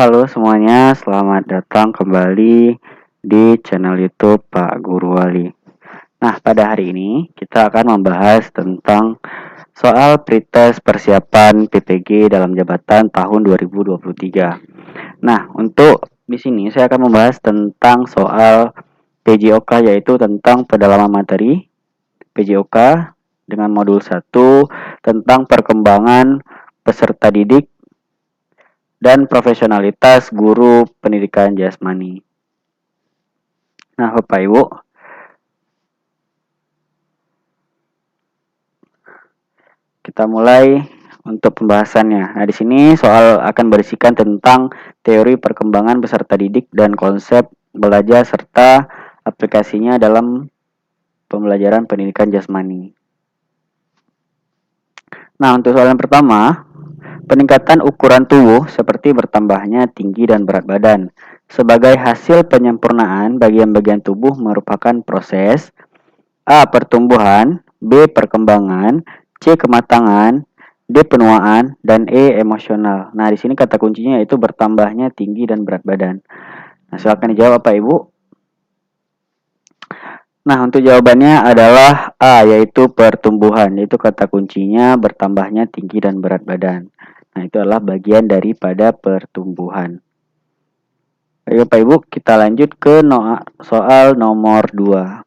Halo semuanya, selamat datang kembali di channel YouTube Pak Guru Wali. Nah, pada hari ini kita akan membahas tentang soal pretest persiapan PPG dalam jabatan tahun 2023. Nah, untuk di sini saya akan membahas tentang soal PJOK, yaitu tentang pendalaman materi PJOK dengan modul 1 tentang perkembangan peserta didik dan profesionalitas guru pendidikan jasmani. Nah, Bapak Ibu, kita mulai untuk pembahasannya. Nah, di sini soal akan berisikan tentang teori perkembangan peserta didik dan konsep belajar serta aplikasinya dalam pembelajaran pendidikan jasmani. Nah, untuk soal yang pertama, peningkatan ukuran tubuh seperti bertambahnya tinggi dan berat badan. Sebagai hasil penyempurnaan bagian-bagian tubuh merupakan proses A. Pertumbuhan, B. Perkembangan, C. Kematangan, D. Penuaan, dan E. Emosional. Nah, di sini kata kuncinya yaitu bertambahnya tinggi dan berat badan. Nah, silakan dijawab Pak Ibu. Nah, untuk jawabannya adalah A, yaitu pertumbuhan. Yaitu kata kuncinya bertambahnya tinggi dan berat badan. Nah, itu adalah bagian daripada pertumbuhan. Baik Bapak Ibu, kita lanjut ke soal nomor 2.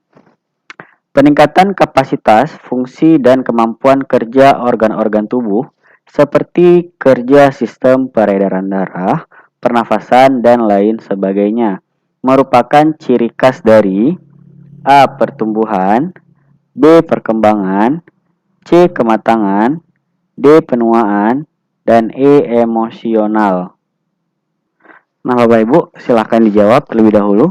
Peningkatan kapasitas, fungsi, dan kemampuan kerja organ-organ tubuh seperti kerja sistem peredaran darah, pernafasan, dan lain sebagainya merupakan ciri khas dari A. Pertumbuhan, B. Perkembangan, C. Kematangan, D. Penuaan, dan E. Emosional. Nah, Bapak Ibu, silahkan dijawab terlebih dahulu.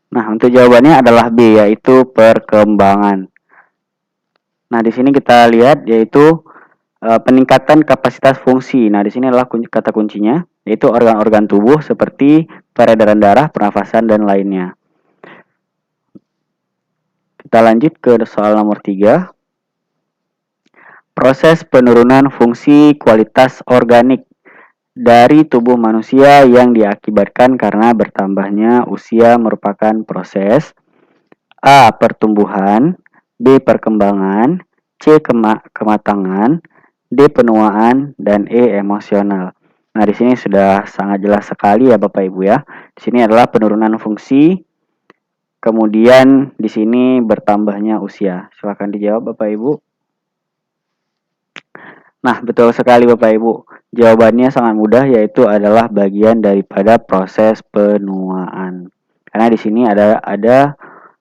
Nah, untuk jawabannya adalah B, yaitu perkembangan. Nah, di sini kita lihat yaitu peningkatan kapasitas fungsi. Nah, di sini adalah kata kuncinya, yaitu organ-organ tubuh seperti peredaran darah, pernafasan, dan lainnya. Kita lanjut ke soal nomor 3. Proses penurunan fungsi kualitas organik dari tubuh manusia yang diakibatkan karena bertambahnya usia merupakan proses A. Pertumbuhan, B. Perkembangan, C. Kematangan, D. Penuaan, dan E. Emosional. Nah, di sini sudah sangat jelas sekali ya Bapak Ibu ya. Di sini adalah penurunan fungsi, kemudian di sini bertambahnya usia. Silakan dijawab Bapak Ibu. Nah, betul sekali Bapak Ibu. Jawabannya sangat mudah, yaitu adalah bagian daripada proses penuaan. Karena di sini ada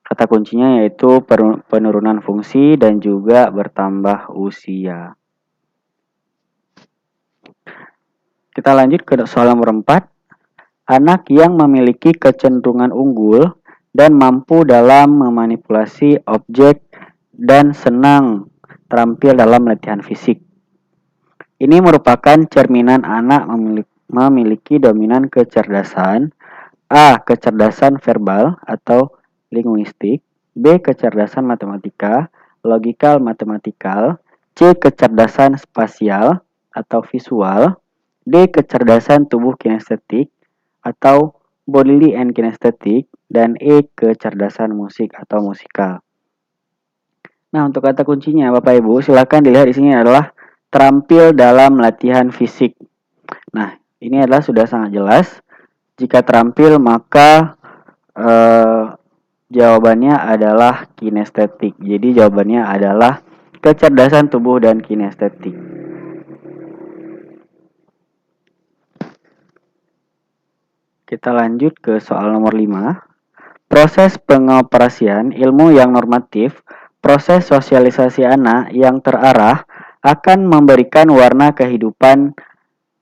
kata kuncinya yaitu penurunan fungsi dan juga bertambah usia. Kita lanjut ke soal nomor 4. Anak yang memiliki kecenderungan unggul dan mampu dalam memanipulasi objek dan senang terampil dalam latihan fisik. Ini merupakan cerminan anak memiliki dominan kecerdasan A. Kecerdasan verbal atau linguistik, B. Kecerdasan matematika, logikal matematikal, C. Kecerdasan spasial atau visual, D. Kecerdasan tubuh kinestetik atau bodily and kinesthetic, dan E. Kecerdasan musik atau musikal. Nah, untuk kata kuncinya Bapak Ibu, silakan dilihat di sini adalah terampil dalam latihan fisik. Nah, ini adalah sudah sangat jelas. Jika terampil maka jawabannya adalah kinestetik. Jadi jawabannya adalah kecerdasan tubuh dan kinestetik. Kita lanjut ke soal nomor 5. Proses pengoperasian ilmu yang normatif, proses sosialisasi anak yang terarah akan memberikan warna kehidupan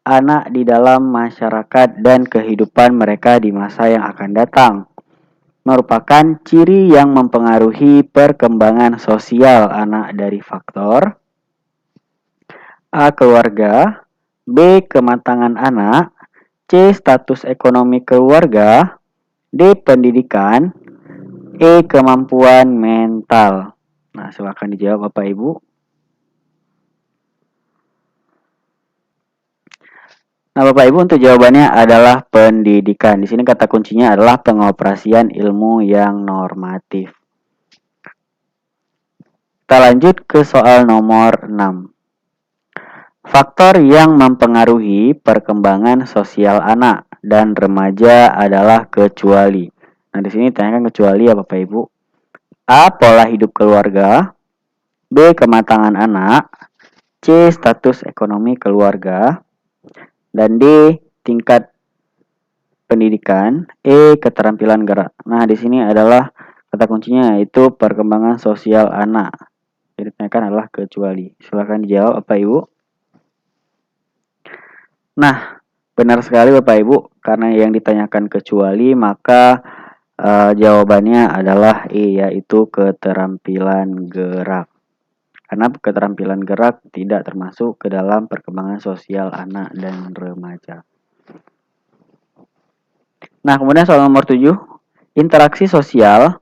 anak di dalam masyarakat dan kehidupan mereka di masa yang akan datang. Merupakan ciri yang mempengaruhi perkembangan sosial anak dari faktor A. Keluarga, B. Kematangan anak, C. Status ekonomi keluarga, D. Pendidikan, E. Kemampuan mental. Nah, silakan dijawab Bapak Ibu. Nah, Bapak Ibu, untuk jawabannya adalah pendidikan. Di sini kata kuncinya adalah pengoperasian ilmu yang normatif. Kita lanjut ke soal nomor 6. Faktor yang mempengaruhi perkembangan sosial anak dan remaja adalah kecuali. Nah, di sini ditanyakan kecuali ya Bapak Ibu. A. Pola hidup keluarga. B. Kematangan anak. C. Status ekonomi keluarga. Dan D. Tingkat pendidikan. E. Keterampilan gerak. Nah, di sini adalah kata kuncinya yaitu perkembangan sosial anak. Jadi ditanyakan adalah kecuali. Silakan dijawab Bapak Ibu. Nah, benar sekali Bapak Ibu, karena yang ditanyakan kecuali maka jawabannya adalah E, yaitu keterampilan gerak. Karena keterampilan gerak tidak termasuk ke dalam perkembangan sosial anak dan remaja. Nah, kemudian soal nomor 7, interaksi sosial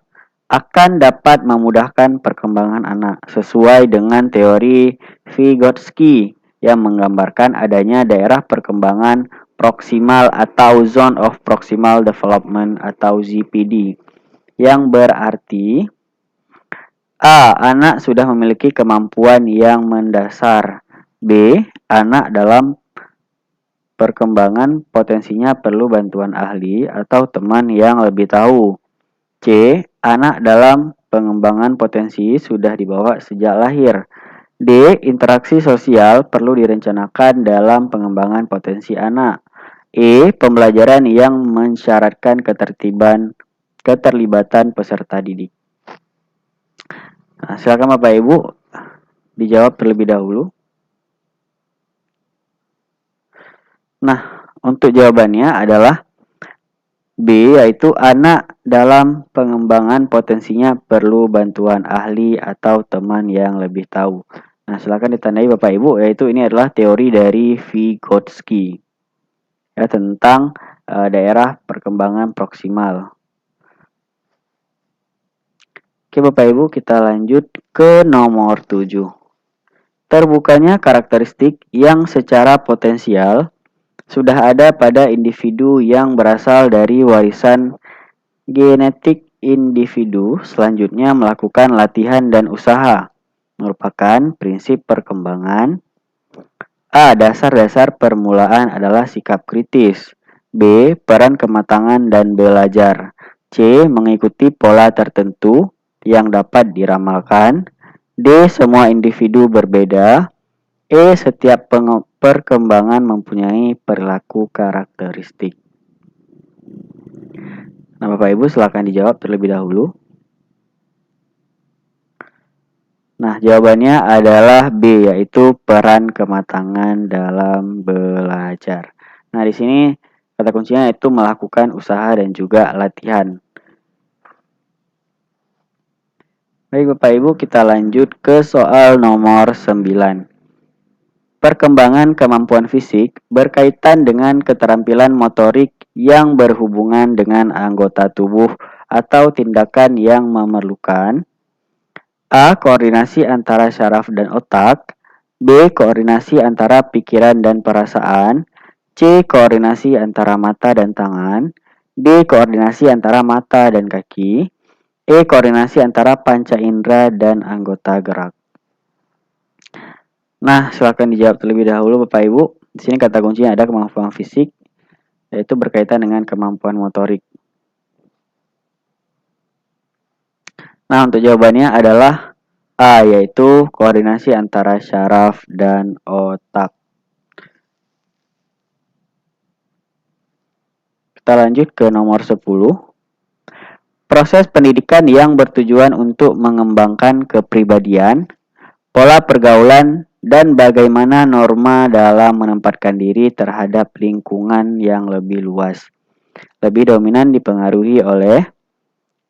akan dapat memudahkan perkembangan anak sesuai dengan teori Vygotsky yang menggambarkan adanya daerah perkembangan proksimal atau Zone of Proximal Development atau ZPD yang berarti A. Anak sudah memiliki kemampuan yang mendasar. B. Anak dalam perkembangan potensinya perlu bantuan ahli atau teman yang lebih tahu. C. Anak dalam pengembangan potensi sudah dibawa sejak lahir. D. Interaksi sosial perlu direncanakan dalam pengembangan potensi anak. E. Pembelajaran yang mensyaratkan keterlibatan peserta didik. Nah, silakan Bapak Ibu dijawab terlebih dahulu. Nah, untuk jawabannya adalah B, yaitu anak dalam pengembangan potensinya perlu bantuan ahli atau teman yang lebih tahu. Nah, silakan ditandai Bapak Ibu, yaitu ini adalah teori dari Vygotsky ya, tentang daerah perkembangan proksimal. Oke Bapak Ibu, kita lanjut ke nomor 7. Terbukanya karakteristik yang secara potensial sudah ada pada individu yang berasal dari warisan genetik individu selanjutnya melakukan latihan dan usaha merupakan prinsip perkembangan. A. Dasar-dasar permulaan adalah sikap kritis. B. Peran kematangan dan belajar. C. Mengikuti pola tertentu yang dapat diramalkan. D. Semua individu berbeda. E. Setiap perkembangan mempunyai perilaku karakteristik. Nah, Bapak Ibu silakan dijawab terlebih dahulu. Nah, jawabannya adalah B, yaitu peran kematangan dalam belajar. Nah, di sini kata kuncinya itu melakukan usaha dan juga latihan. Baik Bapak Ibu, kita lanjut ke soal nomor 9. Perkembangan kemampuan fisik berkaitan dengan keterampilan motorik yang berhubungan dengan anggota tubuh atau tindakan yang memerlukan A. Koordinasi antara syaraf dan otak. B. Koordinasi antara pikiran dan perasaan. C. Koordinasi antara mata dan tangan. D. Koordinasi antara mata dan kaki. E. Koordinasi antara panca indera dan anggota gerak. Nah, silakan dijawab terlebih dahulu Bapak Ibu. Di sini kata kuncinya ada kemampuan fisik, yaitu berkaitan dengan kemampuan motorik. Nah, untuk jawabannya adalah A, yaitu koordinasi antara syaraf dan otak. Kita lanjut ke nomor 10. Proses pendidikan yang bertujuan untuk mengembangkan kepribadian, pola pergaulan, dan bagaimana norma dalam menempatkan diri terhadap lingkungan yang lebih luas. Lebih dominan dipengaruhi oleh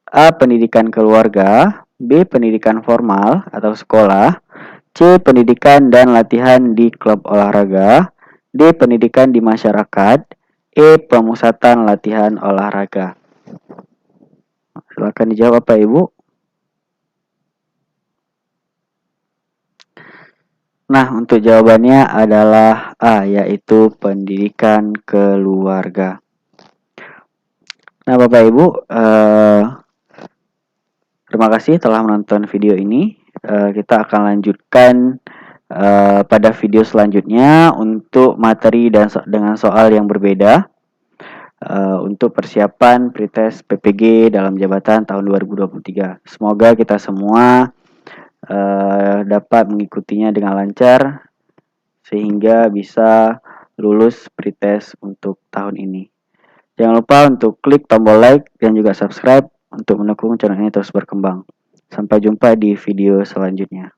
A. Pendidikan keluarga. B. Pendidikan formal atau sekolah. C. Pendidikan dan latihan di klub olahraga. D. Pendidikan di masyarakat. E. Pemusatan latihan olahraga. Silakan dijawab Bapak Ibu. Nah, untuk jawabannya adalah A, yaitu pendidikan keluarga. Nah, Bapak Ibu, terima kasih telah menonton video ini. Kita akan lanjutkan pada video selanjutnya untuk materi dan dengan soal yang berbeda untuk persiapan pretest PPG dalam jabatan tahun 2023. Semoga kita semua dapat mengikutinya dengan lancar sehingga bisa lulus pretest untuk tahun ini. Jangan lupa untuk klik tombol like dan juga subscribe untuk mendukung channel ini terus berkembang. Sampai jumpa di video selanjutnya.